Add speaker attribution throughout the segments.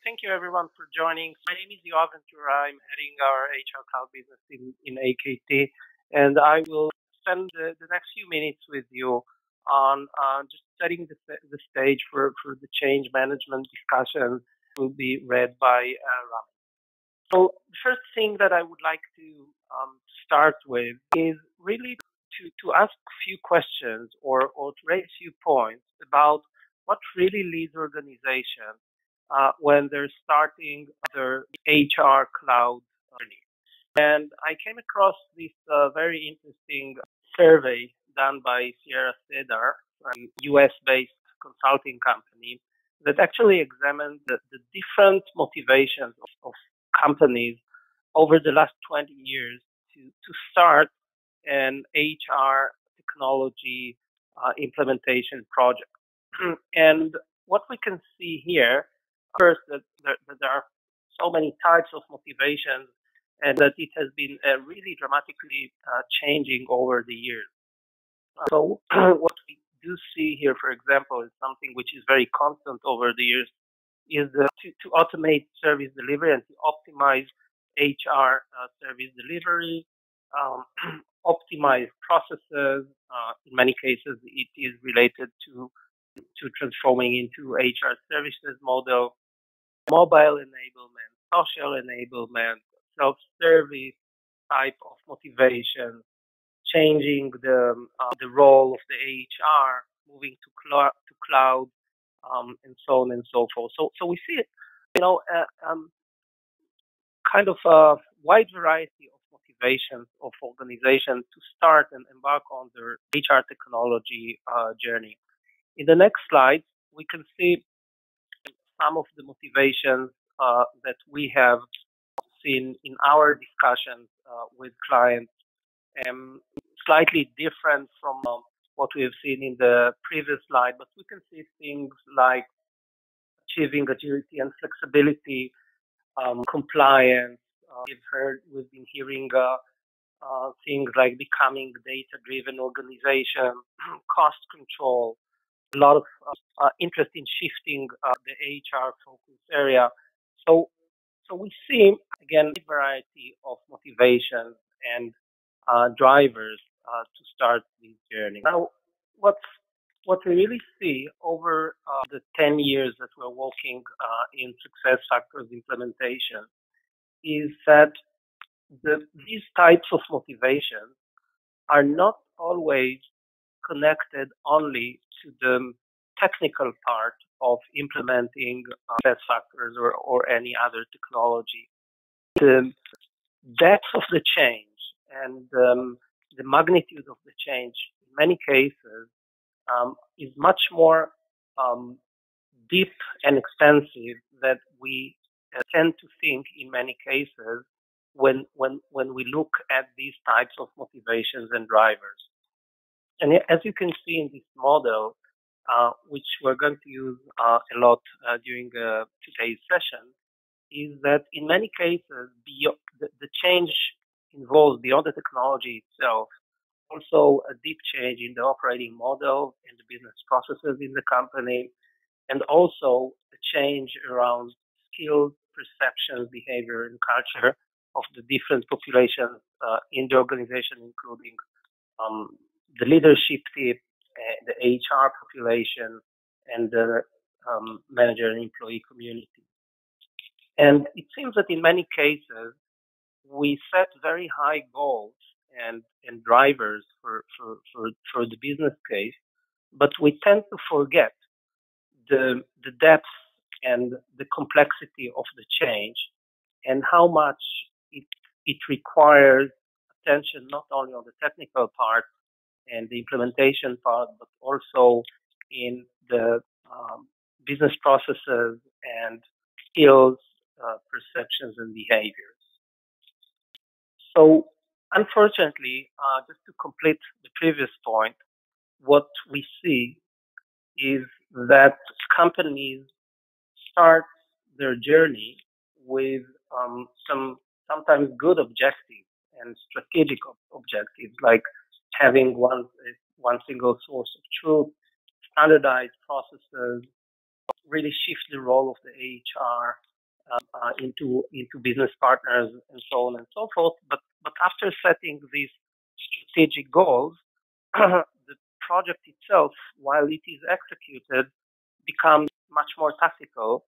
Speaker 1: Thank you everyone for joining. My name is Yoav Ventura. I'm heading our HR cloud business in AKT, and I will spend the next few minutes with you on just setting the stage for the change management discussion will be read by Ram. So the first thing that I would like to start with is really to ask a few questions or to raise a few points about what really leads organizations when they're starting their HR cloud journey. And I came across this very interesting survey done by Sierra Cedar, a US-based consulting company, that actually examined the different motivations of companies over the last 20 years to start an HR technology implementation project. And what we can see here, first, that there are so many types of motivations and that it has been really dramatically changing over the years. So what we do see here, for example, is something which is very constant over the years, is to automate service delivery and to optimize HR service delivery, optimize processes. In many cases, it is related to transforming into HR services model, mobile enablement, social enablement, self-service type of motivation, changing the role of the HR, moving to cloud, and so on and so forth. So we see, kind of a wide variety of motivations of organizations to start and embark on their HR technology journey. In the next slide, we can see some of the motivations that we have seen in our discussions with clients, slightly different from what we have seen in the previous slide, but we can see things like achieving agility and flexibility, compliance. We've been hearing things like becoming data-driven organization, cost control, a lot of interest in shifting the HR focus area. So we see, again, a variety of motivations and drivers to start this journey. Now, what we really see over the 10 years that we're working in SuccessFactors implementation is that these types of motivations are not always connected only to the technical part of implementing SuccessFactors or any other technology. The depth of the change and the magnitude of the change in many cases is much more deep and extensive that we tend to think in many cases when we look at these types of motivations and drivers. And as you can see in this model, which we're going to use a lot during today's session, is that in many cases, the change involves beyond the technology itself, also a deep change in the operating model and the business processes in the company, and also a change around skills, perceptions, behavior, and culture of the different populations in the organization, including the leadership team, the HR population, and the manager and employee community. And it seems that in many cases, we set very high goals and drivers for the business case, but we tend to forget the depth and the complexity of the change and how much it requires attention not only on the technical part and the implementation part, but also in the business processes and skills, perceptions, and behaviors. So, unfortunately, just to complete the previous point, what we see is that companies start their journey with some sometimes good objectives and strategic objectives, like having one single source of truth, standardized processes, really shift the role of the HR, into business partners and so on and so forth. But after setting these strategic goals, the project itself, while it is executed, becomes much more tactical,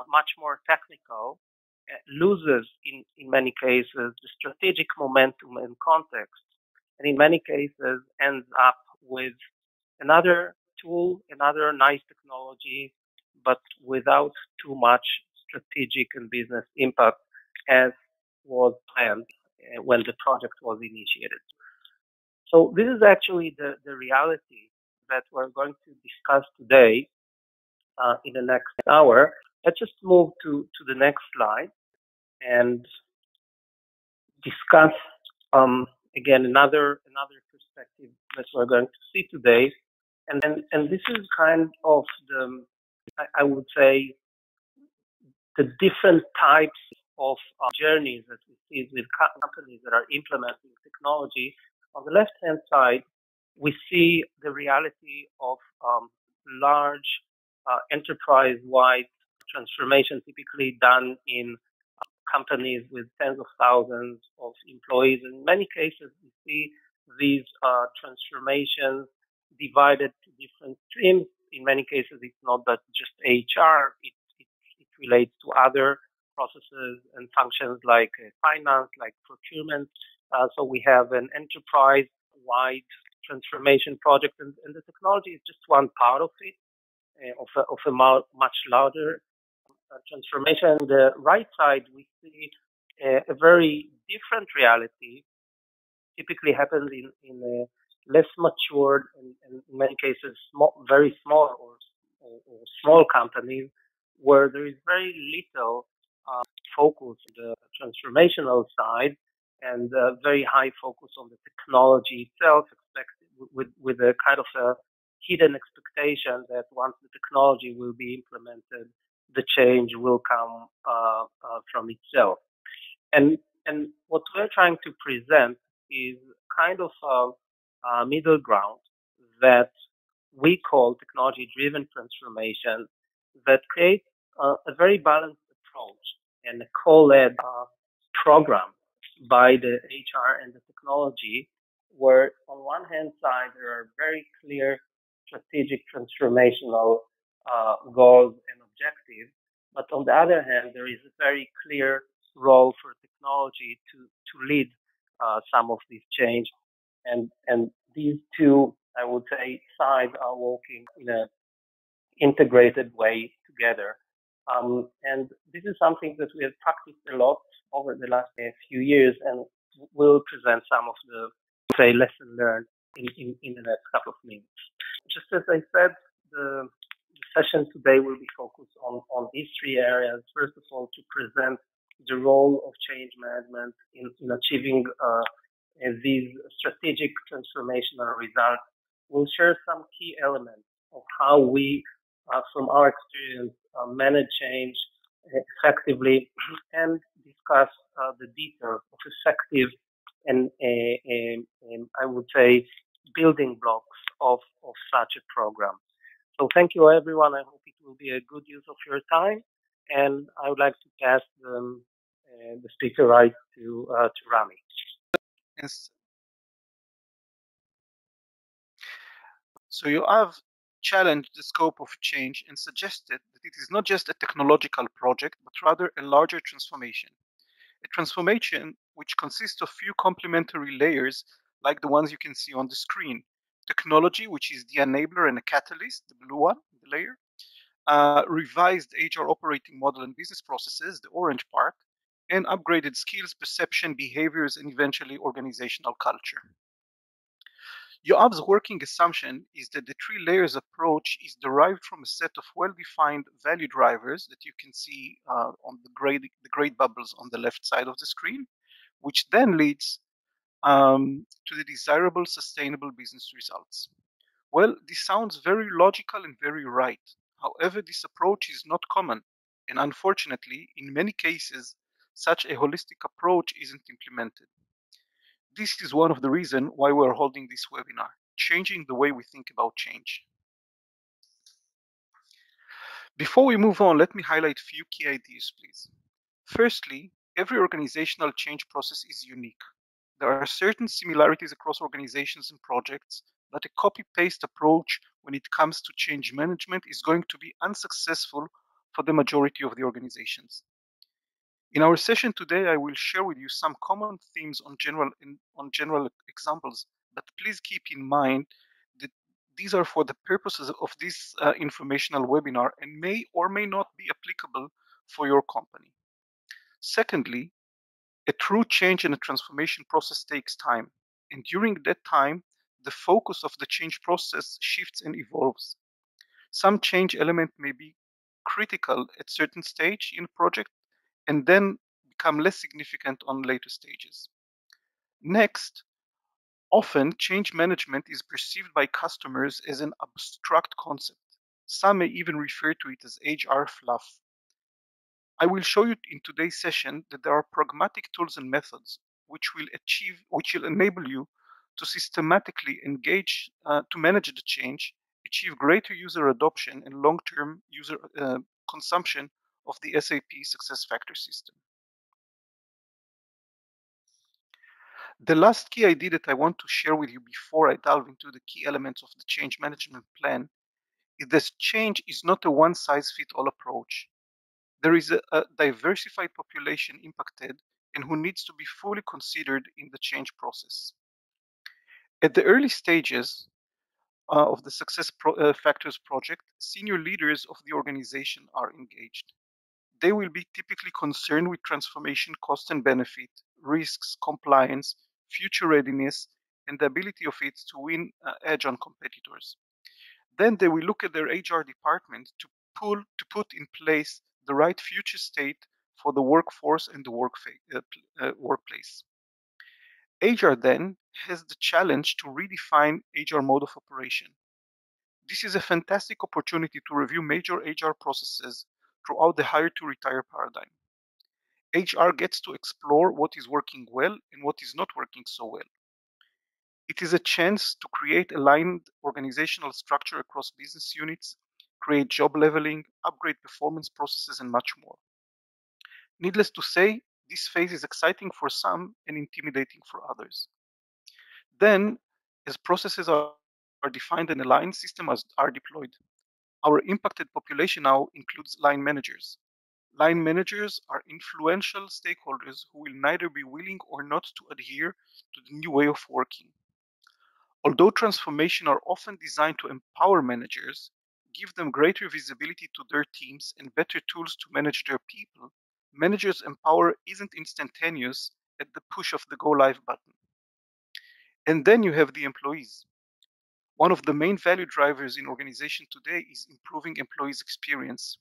Speaker 1: much more technical, loses in many cases the strategic momentum and context, and in many cases ends up with another tool, another nice technology, but without too much strategic and business impact as was planned when the project was initiated. So this is actually the reality that we're going to discuss today in the next hour. Let's just move to the next slide and discuss again another perspective that we're going to see today, and this is kind of the, I would say, the different types of journeys that we see with companies that are implementing technology. On the left-hand side, we see the reality of large enterprise-wide transformation, typically done in companies with tens of thousands of employees. In many cases, we see these transformations divided to different streams. In many cases, it's not that just HR, it relates to other processes and functions like finance, like procurement. So we have an enterprise-wide transformation project, and the technology is just one part of it, of a much larger transformation. On the right side, we see a very different reality. Typically happens in less matured and in many cases very small or small companies where there is very little focus on the transformational side and very high focus on the technology itself, with a kind of a hidden expectation that once the technology will be implemented, the change will come from itself. And what we're trying to present is kind of a middle ground that we call technology-driven transformation that creates a very balanced approach and a co-led program by the HR and the technology, where on one hand side there are very clear strategic transformational goals and objectives, but on the other hand there is a very clear role for technology to lead some of this change, and these two, I would say, sides are working in an integrated way together. And this is something that we have practiced a lot over the last few years, and we'll present some of the, say, lesson learned in the next couple of minutes. Just as I said, the session today will be focused on these three areas. First of all, to present the role of change management in achieving these strategic transformational results. We'll share some key elements of how we, from our experience, manage change effectively, and discuss the details of effective and I would say building blocks of such a program. So thank you, everyone. I hope it will be a good use of your time, and I would like to pass the speaker right to Rami.
Speaker 2: Yes. So you have challenged the scope of change and suggested that it is not just a technological project, but rather a larger transformation. A transformation which consists of few complementary layers like the ones you can see on the screen. Technology, which is the enabler and a catalyst, the blue one, the layer. Revised HR operating model and business processes, the orange part. And upgraded skills, perception, behaviors, and eventually organizational culture. Yoav's working assumption is that the three layers approach is derived from a set of well-defined value drivers that you can see on the gray bubbles on the left side of the screen, which then leads to the desirable sustainable business results. Well, this sounds very logical and very right. However, this approach is not common, and unfortunately, in many cases, such a holistic approach isn't implemented. This is one of the reasons why we're holding this webinar, changing the way we think about change. Before we move on, let me highlight a few key ideas, please. Firstly, every organizational change process is unique. There are certain similarities across organizations and projects, but a copy-paste approach when it comes to change management is going to be unsuccessful for the majority of the organizations. In our session today, I will share with you some common themes on general examples, but please keep in mind that these are for the purposes of this informational webinar and may or may not be applicable for your company. Secondly, a true change and a transformation process takes time, and during that time, the focus of the change process shifts and evolves. Some change element may be critical at certain stage in a project and then become less significant on later stages. Next, often change management is perceived by customers as an abstract concept. Some may even refer to it as HR fluff. I will show you in today's session that there are pragmatic tools and methods which will enable you to systematically engage to manage the change, achieve greater user adoption and long-term user consumption of the SAP SuccessFactors system. The last key idea that I want to share with you before I delve into the key elements of the change management plan is that change is not a one-size-fits-all approach. There is a diversified population impacted and who needs to be fully considered in the change process. At the early stages of the SuccessFactors project, senior leaders of the organization are engaged. They will be typically concerned with transformation cost and benefit, risks, compliance, future readiness, and the ability of it to win edge on competitors. Then they will look at their HR department to put in place the right future state for the workforce and the workplace. HR then has the challenge to redefine HR mode of operation. This is a fantastic opportunity to review major HR processes throughout the hire to retire paradigm. HR gets to explore what is working well and what is not working so well. It is a chance to create aligned organizational structure across business units, create job leveling, upgrade performance processes, and much more. Needless to say, this phase is exciting for some and intimidating for others. Then, as processes are defined and aligned, systems are deployed. Our impacted population now includes line managers. Line managers are influential stakeholders who will neither be willing or not to adhere to the new way of working. Although transformation are often designed to empower managers, give them greater visibility to their teams and better tools to manage their people, managers' empower isn't instantaneous at the push of the go live button. And then you have the employees. One of the main value drivers in organization today is improving employees' experience.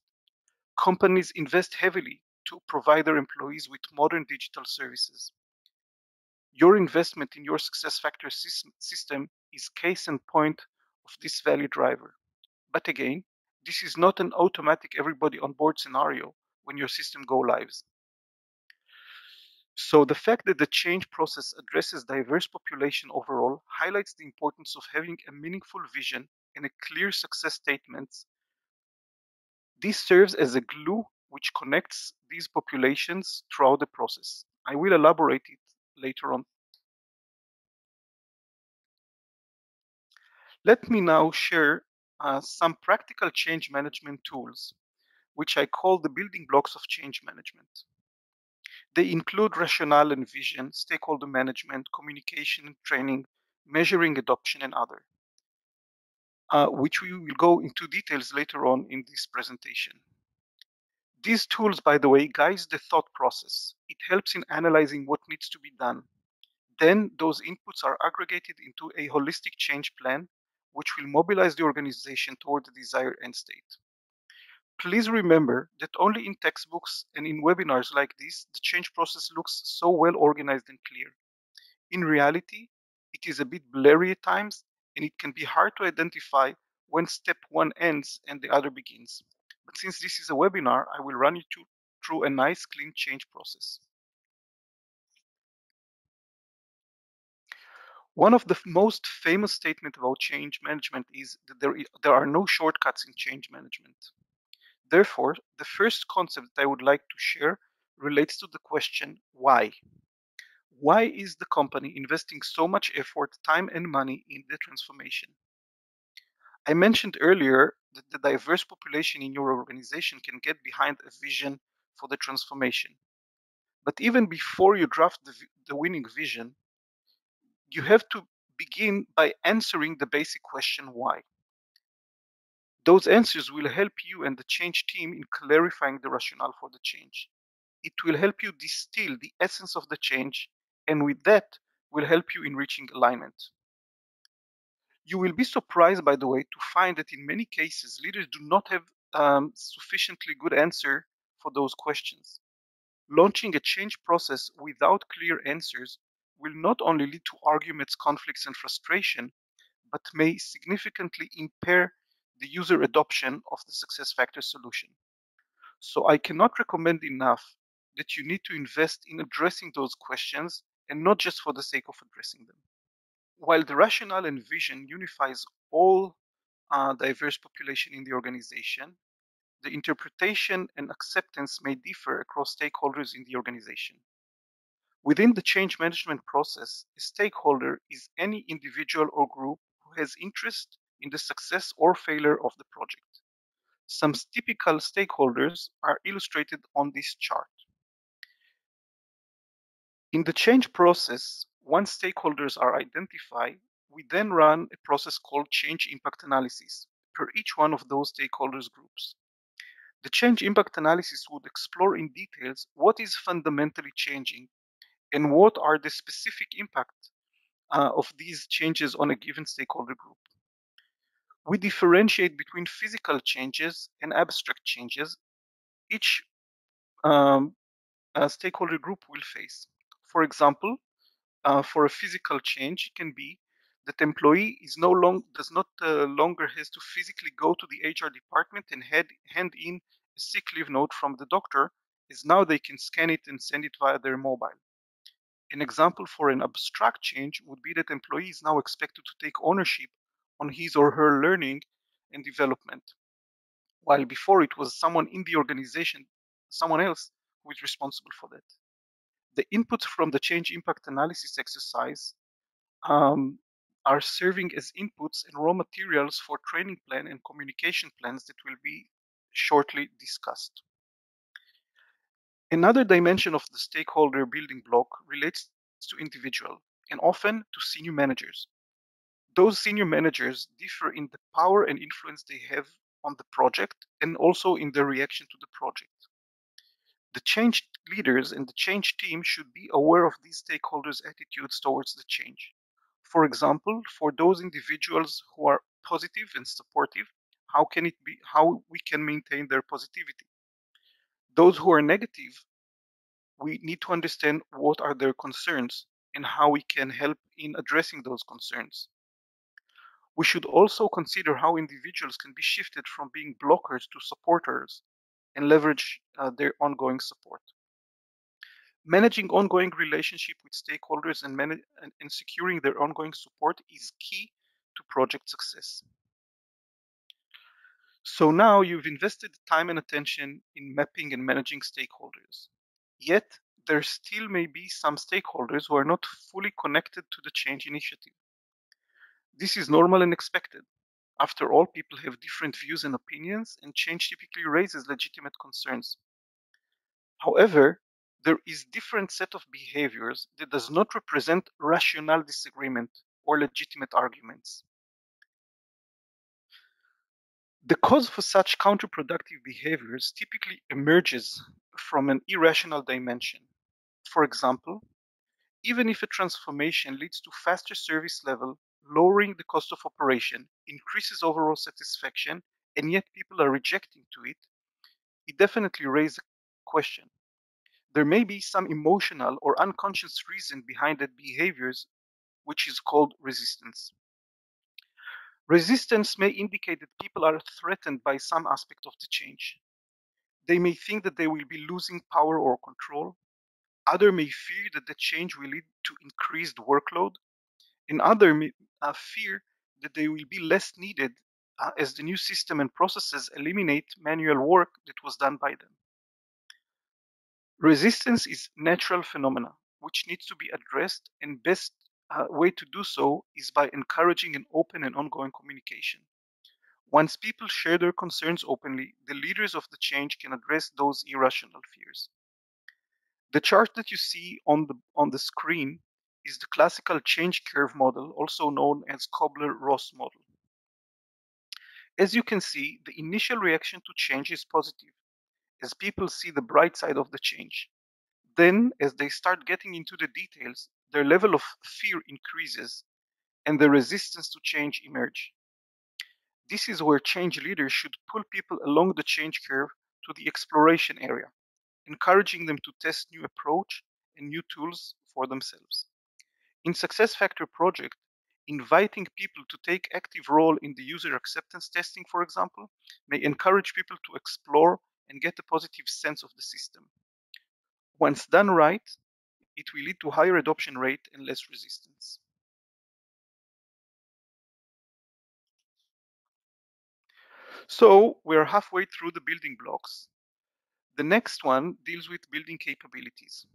Speaker 2: Companies invest heavily to provide their employees with modern digital services. Your investment in your SuccessFactors system is case in point of this value driver. But again, this is not an automatic everybody on board scenario when your system go lives. So the fact that the change process addresses diverse population overall highlights the importance of having a meaningful vision and a clear success statements. This serves as a glue which connects these populations throughout the process. I will elaborate it later on. Let me now share some practical change management tools, which I call the building blocks of change management. They include rationale and vision, stakeholder management, communication and training, measuring adoption, and other, which we will go into details later on in this presentation. These tools, by the way, guides the thought process. It helps in analyzing what needs to be done. Then those inputs are aggregated into a holistic change plan, which will mobilize the organization toward the desired end state. Please remember that only in textbooks and in webinars like this, the change process looks so well organized and clear. In reality, it is a bit blurry at times, and it can be hard to identify when step one ends and the other begins. But since this is a webinar, I will run you through a nice clean change process. One of the most famous statements about change management is that there are no shortcuts in change management. Therefore, the first concept that I would like to share relates to the question why. Why is the company investing so much effort, time, and money in the transformation? I mentioned earlier that the diverse population in your organization can get behind a vision for the transformation. But even before you draft the winning vision, you have to begin by answering the basic question why. Those answers will help you and the change team in clarifying the rationale for the change. It will help you distill the essence of the change, and with that, will help you in reaching alignment. You will be surprised, by the way, to find that in many cases, leaders do not have sufficiently good answer for those questions. Launching a change process without clear answers will not only lead to arguments, conflicts, and frustration, but may significantly impair the user adoption of the SuccessFactors solution. So I cannot recommend enough that you need to invest in addressing those questions and not just for the sake of addressing them. While the rationale and vision unifies all diverse population in the organization, the interpretation and acceptance may differ across stakeholders in the organization. Within the change management process, a stakeholder is any individual or group who has interest in the success or failure of the project. Some typical stakeholders are illustrated on this chart. In the change process, once stakeholders are identified, we then run a process called change impact analysis per each one of those stakeholders groups. The change impact analysis would explore in details what is fundamentally changing and what are the specific impact of these changes on a given stakeholder group. We differentiate between physical changes and abstract changes each stakeholder group will face. For example, for a physical change, it can be that employee does not longer has to physically go to the HR department and hand in a sick leave note from the doctor, as now they can scan it and send it via their mobile. An example for an abstract change would be that employee is now expected to take ownership on his or her learning and development, while before it was someone in the organization, someone else, who is responsible for that. The inputs from the change impact analysis exercise are serving as inputs and raw materials for training plan and communication plans that will be shortly discussed. Another dimension of the stakeholder building block relates to individual and often to senior managers. Those senior managers differ in the power and influence they have on the project and also in their reaction to the project. The change leaders and the change team should be aware of these stakeholders' attitudes towards the change. For example, for those individuals who are positive and supportive, how we can maintain their positivity? Those who are negative, we need to understand what are their concerns and how we can help in addressing those concerns. We should also consider how individuals can be shifted from being blockers to supporters and leverage their ongoing support. Managing ongoing relationship with stakeholders and securing their ongoing support is key to project success. So now you've invested time and attention in mapping and managing stakeholders. Yet, there still may be some stakeholders who are not fully connected to the change initiative. This is normal and expected. After all, people have different views and opinions, and change typically raises legitimate concerns. However, there is different set of behaviors that does not represent rational disagreement or legitimate arguments. The cause for such counterproductive behaviors typically emerges from an irrational dimension. For example, even if a transformation leads to faster service level, lowering the cost of operation, increases overall satisfaction, and yet people are rejecting to it, it definitely raises a question. There may be some emotional or unconscious reason behind that behaviors, which is called resistance. Resistance may indicate that people are threatened by some aspect of the change. They may think that they will be losing power or control. Others may fear that the change will lead to increased workload. And others may fear that they will be less needed as the new system and processes eliminate manual work that was done by them. Resistance is natural phenomena which needs to be addressed, and best way to do so is by encouraging an open and ongoing communication. Once people share their concerns openly, the leaders of the change can address those irrational fears. The chart that you see on the screen is the classical change curve model, also known as Kobler-Ross model. As you can see, the initial reaction to change is positive, as people see the bright side of the change. Then, as they start getting into the details, their level of fear increases and the resistance to change emerge. This is where change leaders should pull people along the change curve to the exploration area, encouraging them to test new approach and new tools for themselves. In SuccessFactor project, inviting people to take active role in the user acceptance testing, for example, may encourage people to explore and get a positive sense of the system. Once done right, it will lead to higher adoption rate and less resistance. So we're halfway through the building blocks. The next one deals with building capabilities.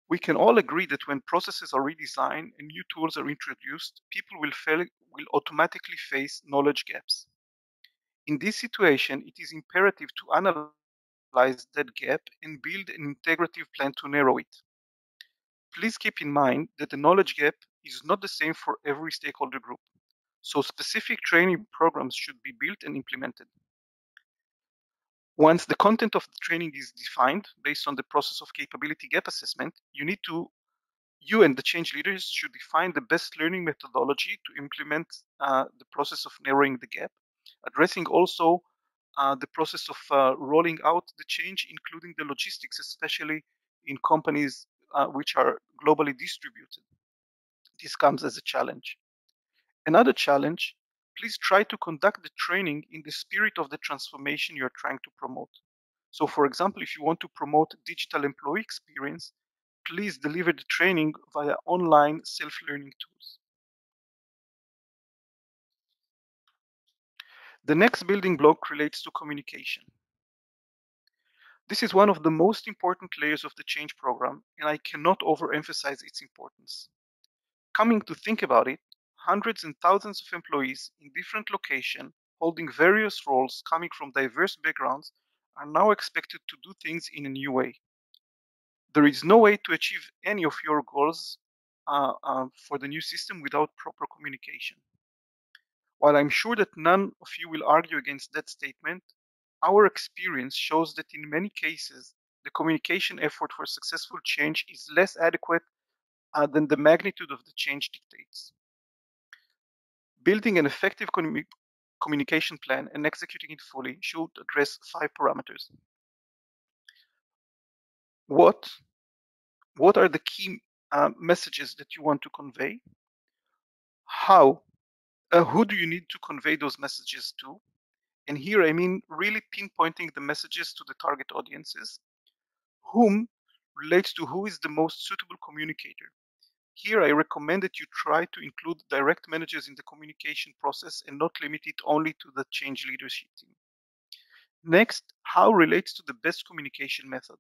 Speaker 2: We can all agree that when processes are redesigned and new tools are introduced, people will automatically face knowledge gaps. In this situation, it is imperative to analyze that gap and build an integrative plan to narrow it. Please keep in mind that the knowledge gap is not the same for every stakeholder group, so specific training programs should be built and implemented. Once the content of the training is defined based on the process of capability gap assessment, you and the change leaders should define the best learning methodology to implement the process of narrowing the gap, addressing also the process of rolling out the change, including the logistics, especially in companies which are globally distributed. This comes as a challenge. Another challenge, please try to conduct the training in the spirit of the transformation you're trying to promote. So for example, if you want to promote digital employee experience, please deliver the training via online self-learning tools. The next building block relates to communication. This is one of the most important layers of the change program, and I cannot overemphasize its importance. Coming to think about it, hundreds and thousands of employees in different locations, holding various roles coming from diverse backgrounds, are now expected to do things in a new way. There is no way to achieve any of your goals for the new system without proper communication. While I'm sure that none of you will argue against that statement, our experience shows that in many cases, the communication effort for successful change is less adequate than the magnitude of the change dictates. Building an effective communication plan and executing it fully should address 5 parameters. What are the key messages that you want to convey? How? Who do you need to convey those messages to? And here I mean really pinpointing the messages to the target audiences. Whom relates to who is the most suitable communicator. Here I recommend that you try to include direct managers in the communication process and not limit it only to the change leadership team. Next, how relates to the best communication method.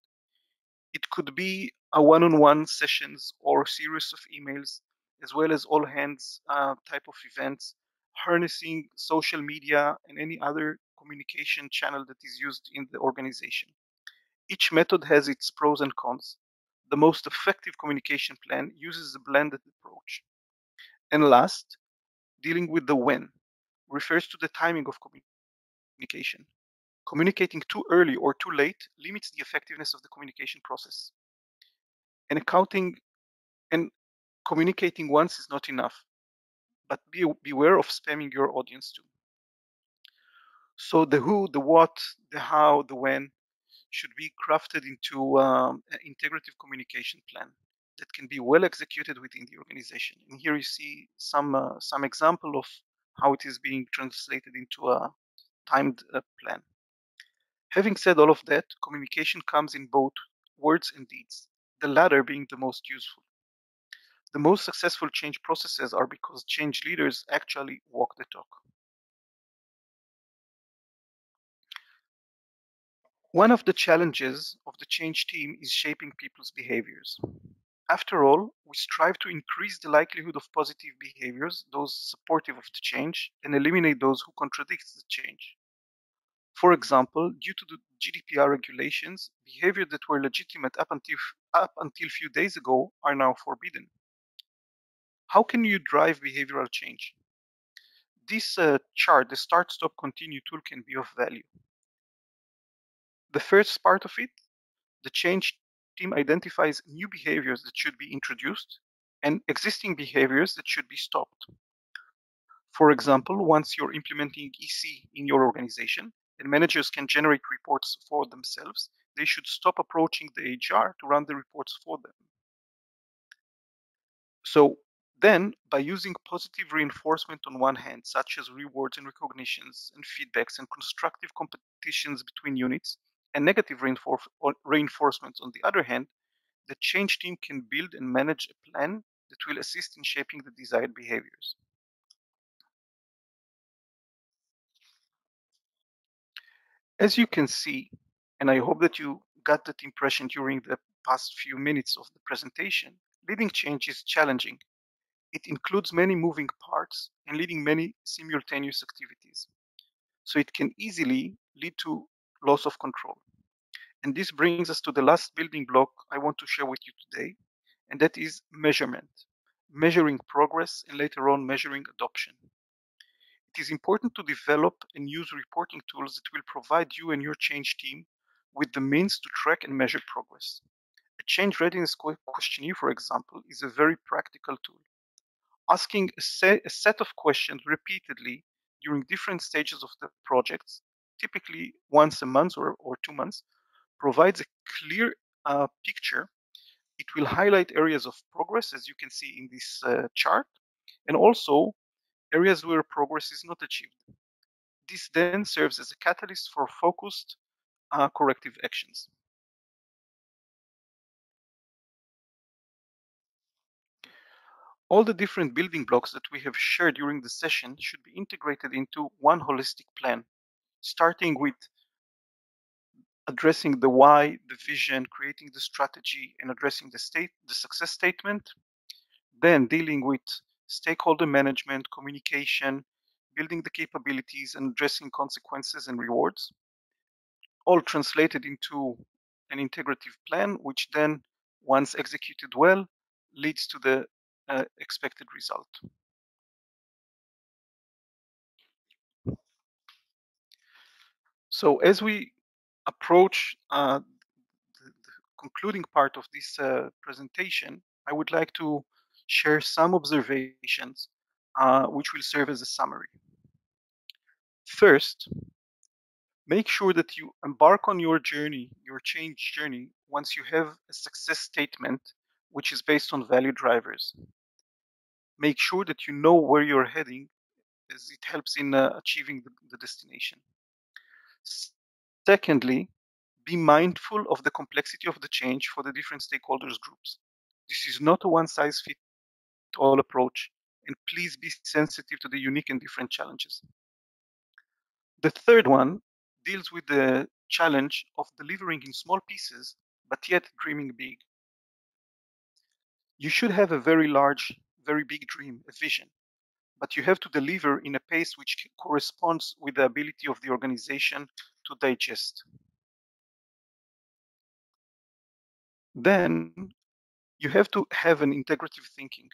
Speaker 2: It could be a one-on-one sessions or series of emails, as well as all hands type of events, harnessing social media and any other communication channel that is used in the organization. Each method has its pros and cons. The most effective communication plan uses a blended approach. And last, dealing with the when refers to the timing of communication. Communicating too early or too late limits the effectiveness of the communication process. And communicating once is not enough, but beware of spamming your audience too. So the who, the what, the how, the when should be crafted into an integrative communication plan that can be well executed within the organization. And here you see some example of how it is being translated into a timed plan. Having said all of that, communication comes in both words and deeds, the latter being the most useful. The most successful change processes are because change leaders actually walk the talk. One of the challenges of the change team is shaping people's behaviors. After all, we strive to increase the likelihood of positive behaviors, those supportive of the change, and eliminate those who contradict the change. For example, due to the GDPR regulations, behavior that were legitimate up until few days ago are now forbidden. How can you drive behavioral change? This chart, the start, stop, continue tool, can be of value. The first part of it, the change team identifies new behaviors that should be introduced and existing behaviors that should be stopped. For example, once you're implementing EC in your organization and managers can generate reports for themselves, they should stop approaching the HR to run the reports for them. So then, by using positive reinforcement on one hand, such as rewards and recognitions and feedbacks and constructive competitions between units, and negative reinforcements on the other hand, the change team can build and manage a plan that will assist in shaping the desired behaviors. As you can see, and I hope that you got that impression during the past few minutes of the presentation, leading change is challenging. It includes many moving parts and leading many simultaneous activities. So it can easily lead to loss of control. And this brings us to the last building block I want to share with you today, and that is measurement. Measuring progress and later on measuring adoption. It is important to develop and use reporting tools that will provide you and your change team with the means to track and measure progress. A change readiness questionnaire, for example, is a very practical tool. Asking a set of questions repeatedly during different stages of the projects, typically once a month or 2 months, provides a clear picture. It will highlight areas of progress, as you can see in this chart, and also areas where progress is not achieved. This then serves as a catalyst for focused corrective actions. All the different building blocks that we have shared during the session should be integrated into one holistic plan, starting with addressing the why, the vision, creating the strategy, and addressing the success statement, then dealing with stakeholder management, communication, building the capabilities, and addressing consequences and rewards, all translated into an integrative plan, which then, once executed well, leads to the expected result. So as we approach the concluding part of this presentation, I would like to share some observations which will serve as a summary. First, make sure that you embark on your journey, your change journey, once you have a success statement which is based on value drivers. Make sure that you know where you're heading, as it helps in achieving the destination. Secondly, be mindful of the complexity of the change for the different stakeholders groups. This is not a one-size-fits-all approach, and please be sensitive to the unique and different challenges. The third one deals with the challenge of delivering in small pieces, but yet dreaming big. You should have a very large, very big dream, a vision, but you have to deliver in a pace which corresponds with the ability of the organization to digest. Then you have to have an integrative thinking.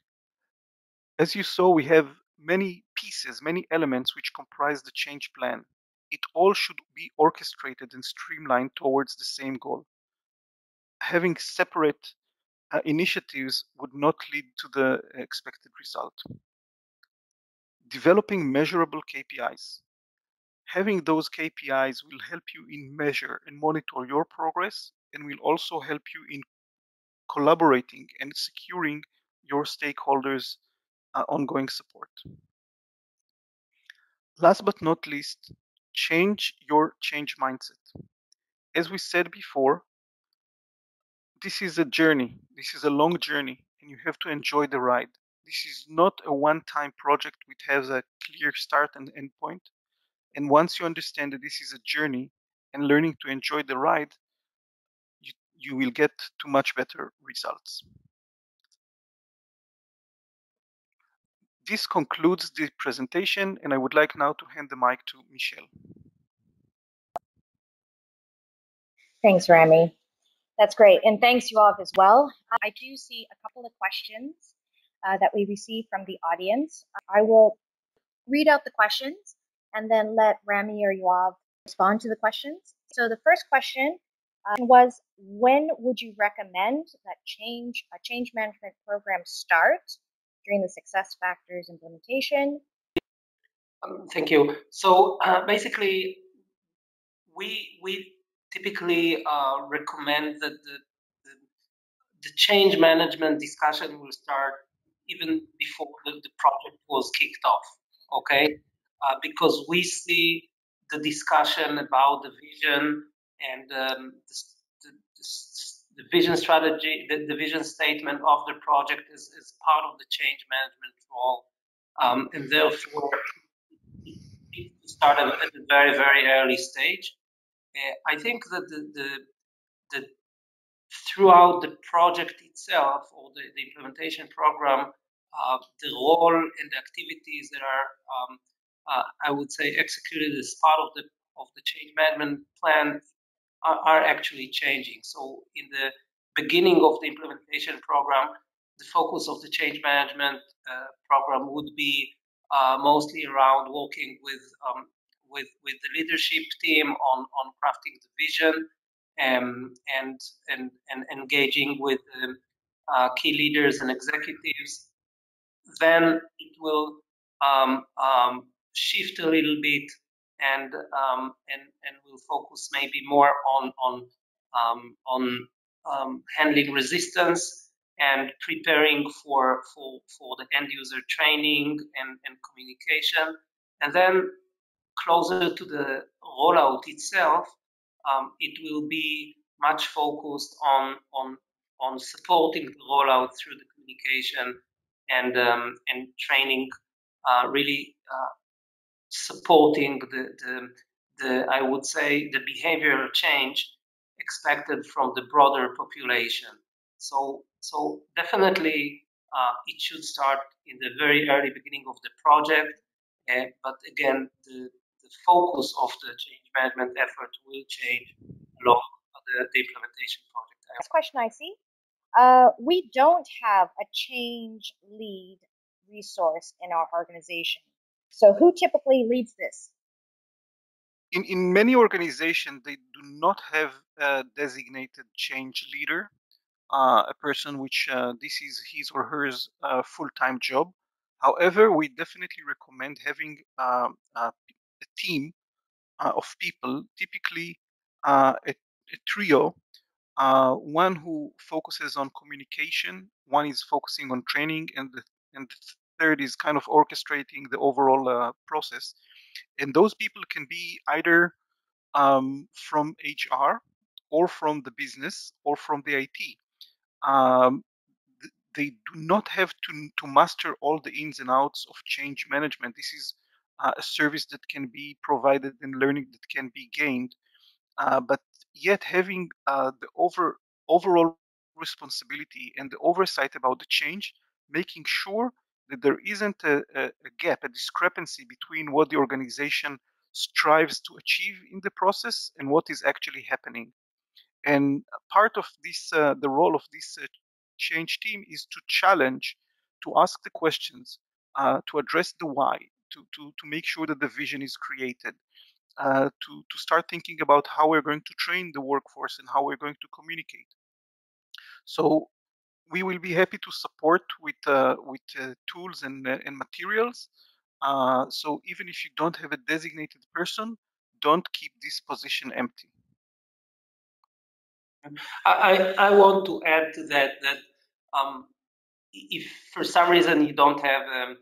Speaker 2: As you saw, we have many pieces, many elements which comprise the change plan. It all should be orchestrated and streamlined towards the same goal. Having separate initiatives would not lead to the expected result. Developing measurable KPIs. Having those KPIs will help you in measure and monitor your progress and will also help you in collaborating and securing your stakeholders' ongoing support. Last but not least, change your change mindset. As we said before, this is a journey. This is a long journey, and you have to enjoy the ride. This is not a one-time project which has a clear start and end point. And once you understand that this is a journey, and learning to enjoy the ride, you will get to much better results. This concludes the presentation, and I would like now to hand the mic to Michelle.
Speaker 3: Thanks, Rami. That's great. And thanks, Yoav, as well. I do see a couple of questions that we received from the audience. I will read out the questions and then let Rami or Yoav respond to the questions. So the first question was, when would you recommend that a change management program start during the SuccessFactors implementation?
Speaker 1: Thank you. So basically, we typically recommend that the change management discussion will start even before the project was kicked off, okay? Because we see the discussion about the vision and the vision strategy, the vision statement of the project is part of the change management role. And therefore, it needs to start at a very, very early stage. I think that the throughout the project itself or the implementation program, the role and the activities that are, I would say, executed as part of the change management plan are actually changing. So in the beginning of the implementation program, the focus of the change management program would be mostly around working with the leadership team on crafting the vision and engaging with key leaders and executives. Then it will shift a little bit and will focus maybe more on handling resistance and preparing for the end user training and communication. And then closer to the rollout itself, it will be much focused on supporting the rollout through the communication and training, really supporting the I would say the behavioral change expected from the broader population. So definitely it should start in the very early beginning of the project, but again the focus of the change management effort will change along the implementation project.
Speaker 3: Next question I see. We don't have a change lead resource in our organization. So who typically leads this?
Speaker 2: In many organizations, they do not have a designated change leader, a person which this is his or her full-time job. However, we definitely recommend having a team of people, typically a trio, one who focuses on communication, one is focusing on training, and the third is kind of orchestrating the overall process. And those people can be either from HR or from the business or from the IT. They do not have to master all the ins and outs of change management. This is a service that can be provided and learning that can be gained, but yet having the overall responsibility and the oversight about the change, making sure that there isn't a gap, a discrepancy between what the organization strives to achieve in the process and what is actually happening. And part of this, the role of this change team is to challenge, to ask the questions, to address the why, to make sure that the vision is created, to start thinking about how we're going to train the workforce and how we're going to communicate. So we will be happy to support with tools and materials. So even if you don't have a designated person, don't keep this position empty.
Speaker 1: I want to add to that if for some reason you don't have a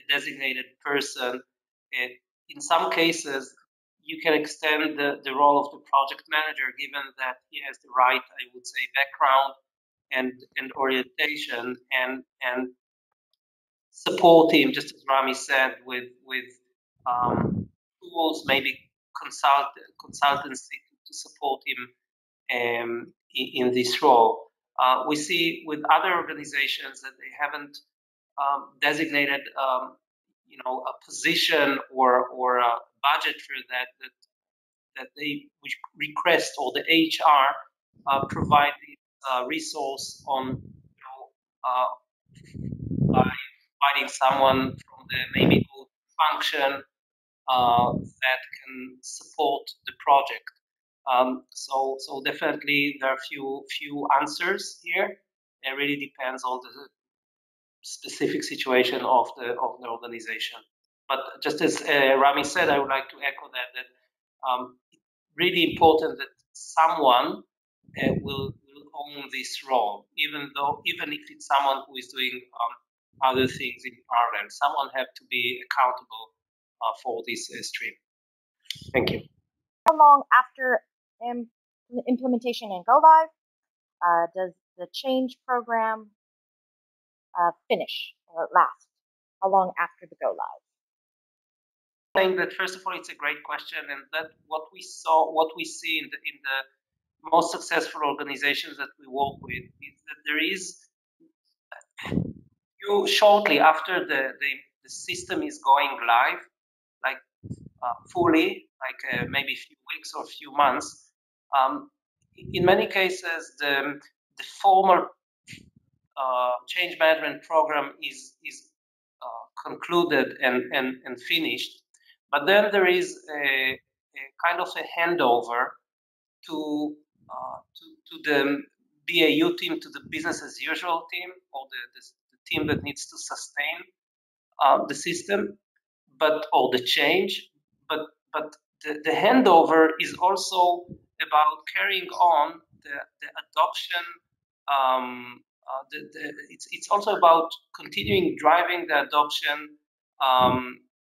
Speaker 1: designated person, in some cases you can extend the role of the project manager, given that he has the right, I would say, background and orientation and support him, just as Rami said, with tools, maybe consultancy to support him in this role. We see with other organizations that they haven't designated, a position or a budget for that they request, or the HR provide this resource on, by finding someone from the maybe good function that can support the project. So definitely there are few answers here. It really depends on the specific situation of the organization. But just as Rami said, I would like to echo that it's really important that someone will own this role, even if it's someone who is doing other things in parallel. Someone have to be accountable for this stream. Thank you.
Speaker 3: How long after implementation and go live does the change program finish or last? How long after the go live?
Speaker 1: I think that first of all, it's a great question, and that what we see in the most successful organizations that we work with is that there is shortly after the system is going live, like fully, like maybe a few weeks or a few months. In many cases, the formal change management program is concluded and finished, but then there is a kind of a handover to the BAU team, to the business as usual team, or the team that needs to sustain the system, or the change. But the handover is also about carrying on the adoption. It's also about continuing driving the adoption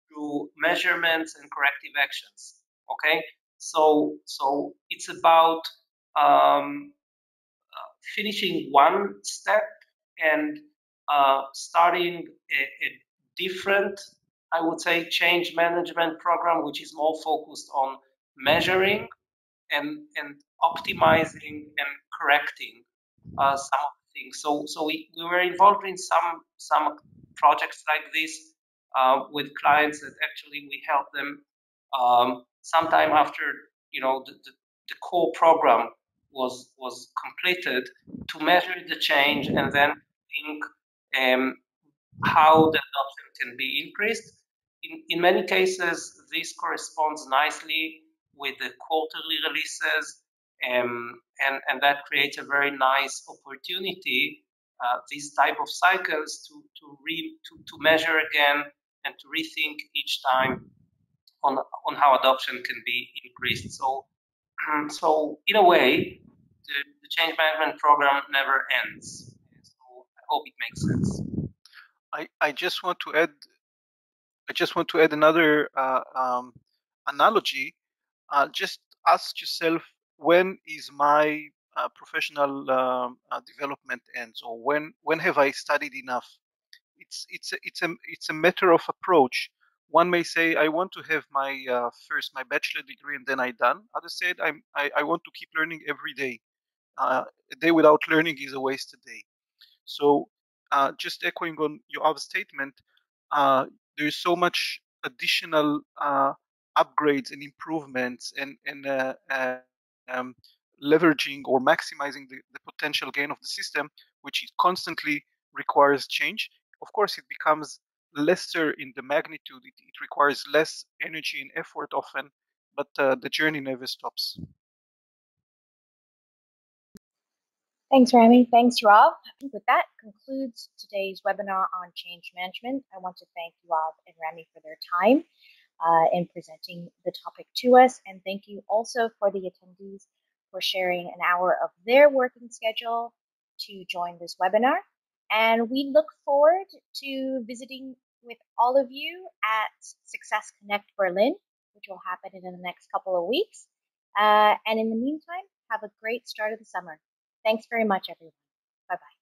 Speaker 1: through measurements and corrective actions. Okay, so it's about finishing one step and starting a different, I would say, change management program, which is more focused on measuring and optimizing and correcting some of the things. So we were involved in some projects like this with clients that actually we help them sometime after the core program was completed, to measure the change and then think how the adoption can be increased. In many cases, this corresponds nicely with the quarterly releases, and that creates a very nice opportunity, these type of cycles, to measure again and to rethink each time on how adoption can be increased. So in a way, the change management program never ends. So I hope it makes sense.
Speaker 2: I just want to add another analogy. Just ask yourself, when is my professional development ends, or when have I studied enough? It's a matter of approach. One may say, I want to have my bachelor degree and then I'm done. Others said, I want to keep learning every day. A day without learning is a wasted day. So just echoing on Yoav's statement, there is so much additional upgrades and improvements and leveraging or maximizing the potential gain of the system, which constantly requires change. Of course, it becomes lesser in the magnitude. It requires less energy and effort often, but the journey never stops.
Speaker 3: Thanks, Rami. Thanks, Yoav. With that concludes today's webinar on change management. I want to thank Yoav and Rami for their time in presenting the topic to us. And thank you also for the attendees for sharing an hour of their working schedule to join this webinar. And we look forward to visiting with all of you at Success Connect Berlin, which will happen in the next couple of weeks. And in the meantime, have a great start of the summer. Thanks very much, everyone. Bye-bye.